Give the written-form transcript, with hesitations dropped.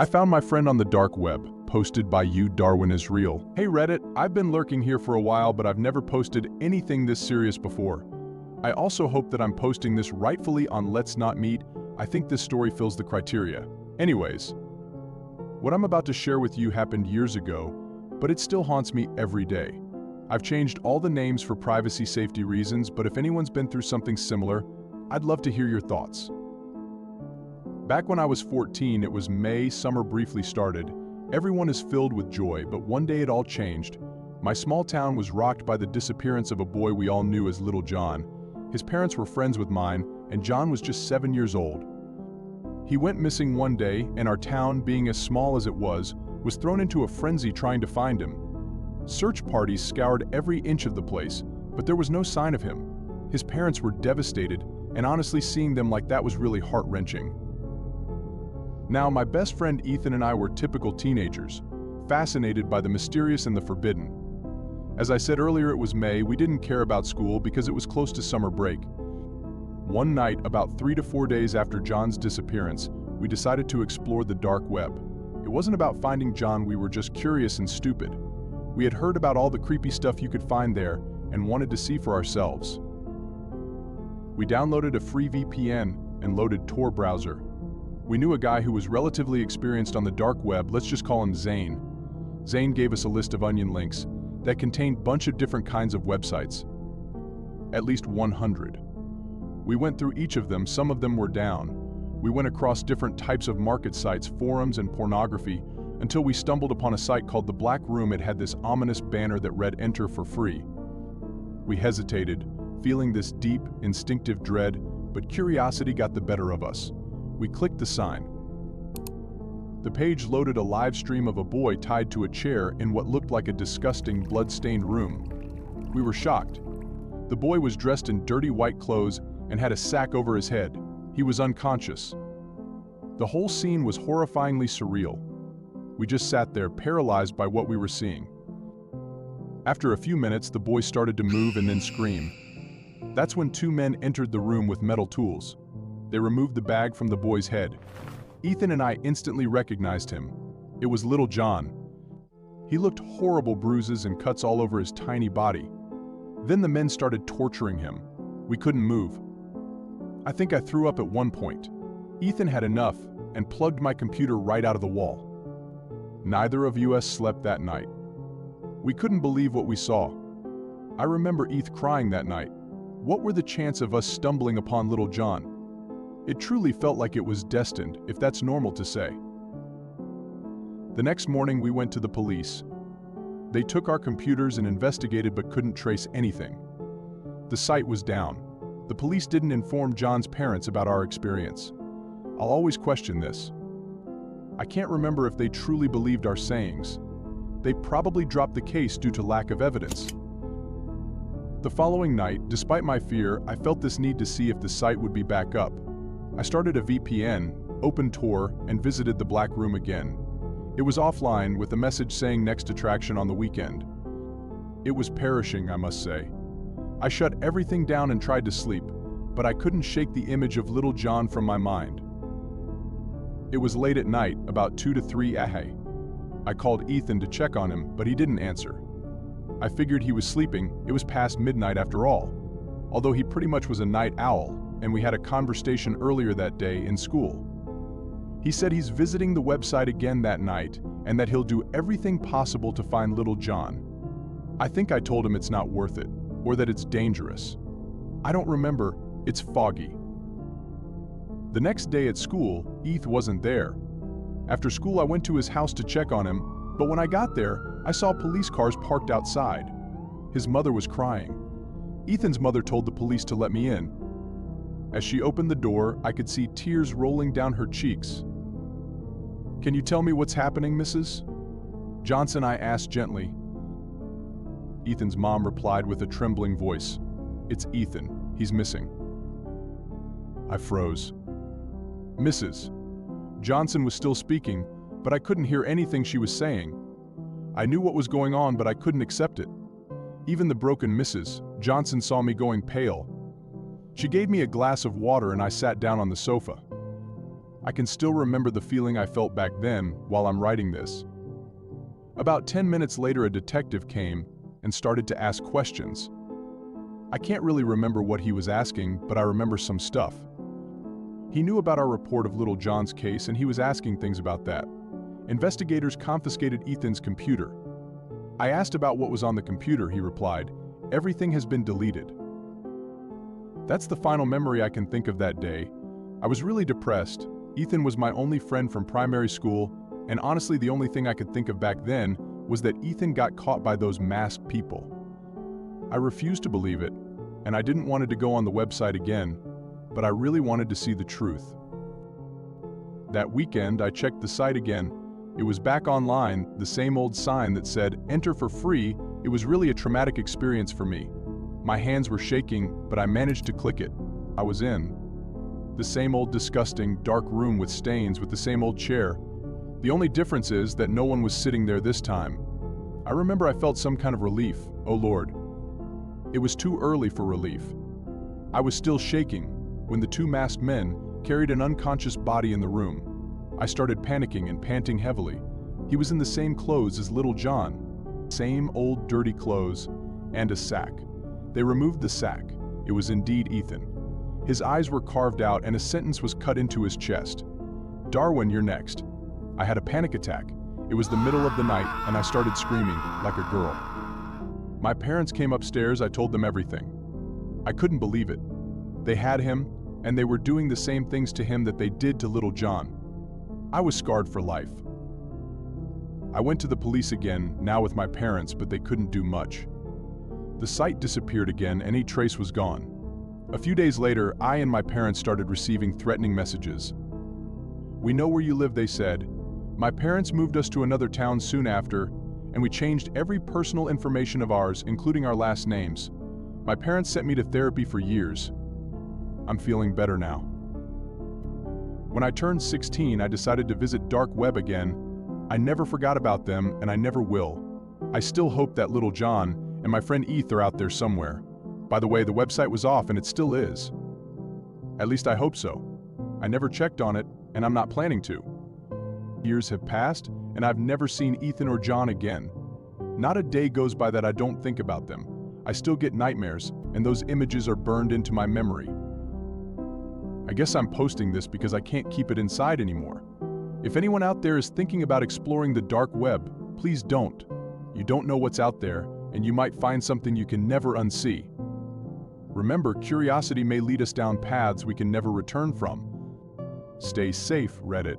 I found my friend on the dark web, posted by you Darwin is real. Hey Reddit, I've been lurking here for a while, but I've never posted anything this serious before. I also hope that I'm posting this rightfully on Let's Not Meet. I think this story fills the criteria. Anyways, what I'm about to share with you happened years ago, but it still haunts me every day. I've changed all the names for privacy safety reasons, but if anyone's been through something similar, I'd love to hear your thoughts. Back when I was 14, it was May, summer briefly started. Everyone is filled with joy, but one day it all changed. My small town was rocked by the disappearance of a boy we all knew as Little John. His parents were friends with mine, and John was just 7 years old. He went missing one day, and our town, being as small as it was thrown into a frenzy trying to find him. Search parties scoured every inch of the place, but there was no sign of him. His parents were devastated, and honestly seeing them like that was really heart-wrenching. Now, my best friend Ethan and I were typical teenagers, fascinated by the mysterious and the forbidden. As I said earlier, it was May. We didn't care about school because it was close to summer break. One night, about 3 to 4 days after John's disappearance, we decided to explore the dark web. It wasn't about finding John, we were just curious and stupid. We had heard about all the creepy stuff you could find there and wanted to see for ourselves. We downloaded a free VPN and loaded Tor browser. We knew a guy who was relatively experienced on the dark web, let's just call him Zane. Zane gave us a list of onion links that contained a bunch of different kinds of websites. At least 100. We went through each of them, some of them were down. We went across different types of market sites, forums, and pornography, until we stumbled upon a site called The Black Room. It had this ominous banner that read "Enter for free." We hesitated, feeling this deep, instinctive dread, but curiosity got the better of us. We clicked the sign. The page loaded a live stream of a boy tied to a chair in what looked like a disgusting, blood-stained room. We were shocked. The boy was dressed in dirty white clothes and had a sack over his head. He was unconscious. The whole scene was horrifyingly surreal. We just sat there, paralyzed by what we were seeing. After a few minutes, the boy started to move and then scream. That's when 2 men entered the room with metal tools. They removed the bag from the boy's head. Ethan and I instantly recognized him. It was Little John. He looked horrible, bruises and cuts all over his tiny body. Then the men started torturing him. We couldn't move. I think I threw up at one point. Ethan had enough and plugged my computer right out of the wall. Neither of us slept that night. We couldn't believe what we saw. I remember Eth crying that night. What were the chances of us stumbling upon Little John? It truly felt like it was destined, if that's normal to say. The next morning we went to the police. They took our computers and investigated but couldn't trace anything. The site was down. The police didn't inform John's parents about our experience. I'll always question this. I can't remember if they truly believed our sayings. They probably dropped the case due to lack of evidence. The following night, despite my fear, I felt this need to see if the site would be back up. I started a VPN, opened Tor, and visited the Black Room again. It was offline with a message saying next attraction on the weekend. It was perishing, I must say. I shut everything down and tried to sleep, but I couldn't shake the image of Little John from my mind. It was late at night, about 2 to 3 a.m. I called Ethan to check on him, but he didn't answer. I figured he was sleeping. It was past midnight after all, although he pretty much was a night owl, and we had a conversation earlier that day in school. He said he's visiting the website again that night and that he'll do everything possible to find Little John. I think I told him it's not worth it, or that it's dangerous. I don't remember, it's foggy. The next day at school, Eth wasn't there. After school I went to his house to check on him, but when I got there, I saw police cars parked outside. His mother was crying. Ethan's mother told the police to let me in. As she opened the door, I could see tears rolling down her cheeks. "Can you tell me what's happening, Mrs. Johnson?" I asked gently. Ethan's mom replied with a trembling voice, "It's Ethan. He's missing." I froze. "Mrs. Johnson was still speaking, but I couldn't hear anything she was saying. I knew what was going on, but I couldn't accept it. Even the broken Mrs. Johnson saw me going pale. She gave me a glass of water and I sat down on the sofa. I can still remember the feeling I felt back then while I'm writing this. About 10 minutes later, a detective came and started to ask questions. I can't really remember what he was asking, but I remember some stuff. He knew about our report of Little John's case and he was asking things about that. Investigators confiscated Ethan's computer. I asked about what was on the computer. He replied, "Everything has been deleted." That's the final memory I can think of that day. I was really depressed. Ethan was my only friend from primary school, and honestly the only thing I could think of back then was that Ethan got caught by those masked people. I refused to believe it, and I didn't want to go on the website again, but I really wanted to see the truth. That weekend, I checked the site again. It was back online, the same old sign that said, "Enter for free." It was really a traumatic experience for me. My hands were shaking, but I managed to click it. I was in. The same old disgusting, dark room with stains, with the same old chair. The only difference is that no one was sitting there this time. I remember I felt some kind of relief. Oh Lord. It was too early for relief. I was still shaking when the two masked men carried an unconscious body in the room. I started panicking and panting heavily. He was in the same clothes as Little John. Same old dirty clothes and a sack. They removed the sack. It was indeed Ethan. His eyes were carved out and a sentence was cut into his chest. "Darwin, you're next." I had a panic attack. It was the middle of the night and I started screaming like a girl. My parents came upstairs. I told them everything. I couldn't believe it. They had him, and they were doing the same things to him that they did to Little John. I was scarred for life. I went to the police again, now with my parents, but they couldn't do much. The site disappeared again, any trace was gone. A few days later, I and my parents started receiving threatening messages. "We know where you live," they said. My parents moved us to another town soon after, and we changed every personal information of ours, including our last names. My parents sent me to therapy for years. I'm feeling better now. When I turned 16, I decided to visit Dark Web again. I never forgot about them, and I never will. I still hope that Little John and my friend Eth are out there somewhere. By the way, the website was off, and it still is. At least I hope so. I never checked on it, and I'm not planning to. Years have passed, and I've never seen Ethan or John again. Not a day goes by that I don't think about them. I still get nightmares, and those images are burned into my memory. I guess I'm posting this because I can't keep it inside anymore. If anyone out there is thinking about exploring the dark web, please don't. You don't know what's out there, and you might find something you can never unsee. Remember, curiosity may lead us down paths we can never return from. Stay safe, Reddit.